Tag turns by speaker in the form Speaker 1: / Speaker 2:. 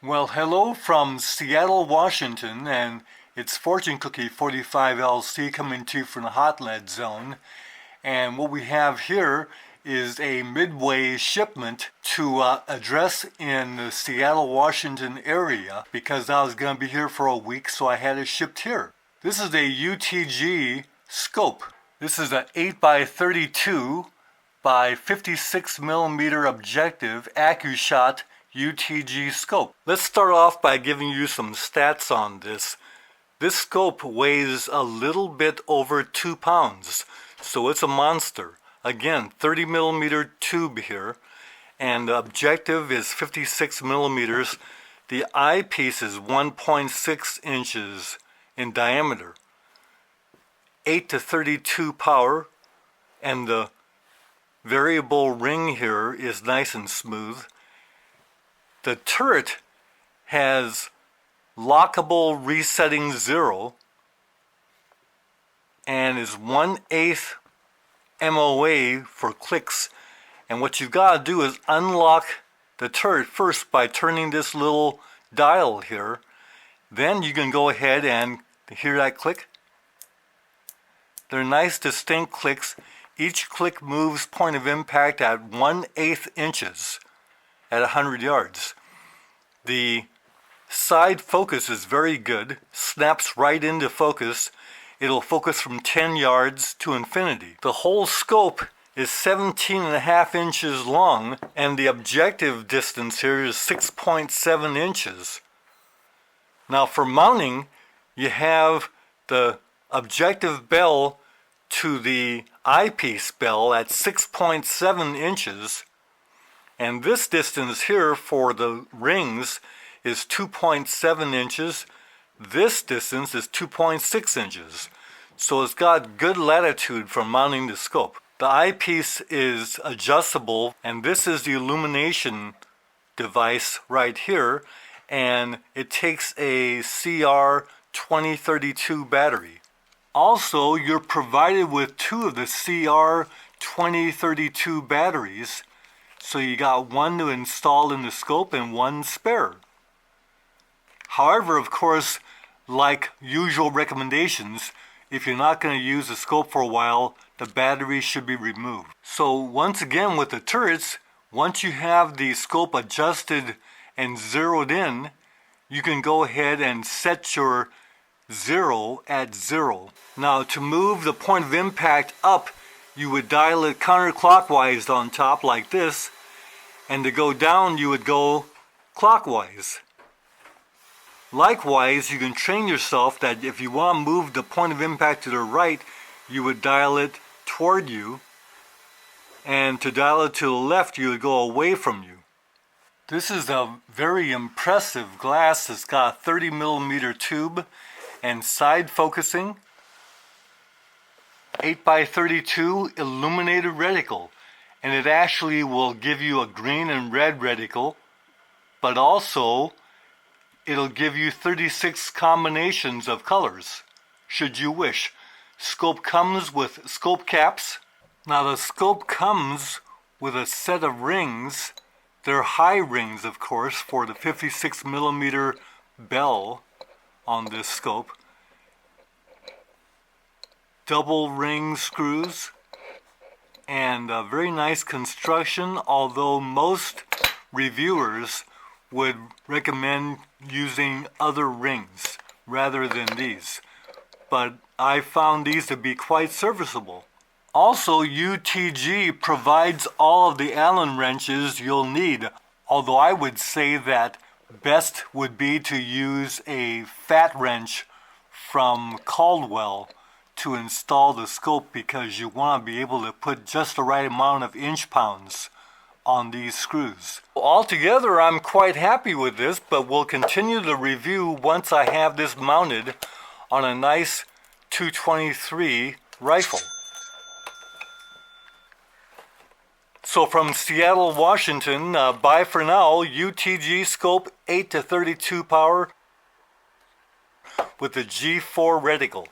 Speaker 1: Well, hello from Seattle, Washington, and it's Fortune Cookie 45LC coming to you from the hot lead zone. And what we have here is a midway shipment to address in the Seattle, Washington area because I was going to be here for a week, so I had it shipped here. This is a UTG scope. This is an 8x32 by 56 millimeter objective Accushot UTG scope. Let's start off by giving you some stats on this. This scope weighs a little bit over 2 pounds, so it's a monster. Again, 30 millimeter tube here, and the objective is 56 millimeters. The eyepiece is 1.6 inches in diameter, 8 to 32 power, and the variable ring here is nice and smooth. The turret has lockable resetting 0 and is 1/8 MOA for clicks. And what you've got to do is unlock the turret first by turning this little dial here. Then you can go ahead and hear that click. They're nice distinct clicks. Each click moves point of impact at 1/8 inches at 100 yards. The side focus is very good, snaps right into focus. It'll focus from 10 yards to infinity. The whole scope is 17.5 inches long, and the objective distance here is 6.7 inches. Now for mounting, you have the objective bell to the eyepiece bell at 6.7 inches. And this distance here for the rings is 2.7 inches. This distance is 2.6 inches. So it's got good latitude for mounting the scope. The eyepiece is adjustable, and this is the illumination device right here. And it takes a CR 2032 battery. Also, you're provided with 2 of the CR 2032 batteries. So you got one to install in the scope and one spare. However, of course, like usual recommendations, if you're not going to use the scope for a while, the battery should be removed. So once again with the turrets, once you have the scope adjusted and zeroed in, you can go ahead and set your 0 at 0. Now to move the point of impact up, you would dial it counterclockwise on top like this, and to go down you would go clockwise. Likewise, you can train yourself that if you want to move the point of impact to the right, you would dial it toward you, and to dial it to the left you would go away from you. This is a very impressive glass. It's got a 30 millimeter tube and side focusing, 8x32 illuminated reticle, and it actually will give you a green and red reticle, but also it'll give you 36 combinations of colors should you wish. Scope comes with scope caps. Now the scope comes with a set of rings. They're high rings, of course, for the 56 millimeter bell on this scope. Double ring screws, and a very nice construction, although most reviewers would recommend using other rings rather than these. But I found these to be quite serviceable. Also, UTG provides all of the Allen wrenches you'll need, although I would say that best would be to use a fat wrench from Caldwell to install the scope, because you want to be able to put just the right amount of inch-pounds on these screws. Altogether, I'm quite happy with this, but we'll continue the review once I have this mounted on a nice 223 rifle. So from Seattle, Washington, bye for now. UTG scope 8 to 32 power with the G4 reticle.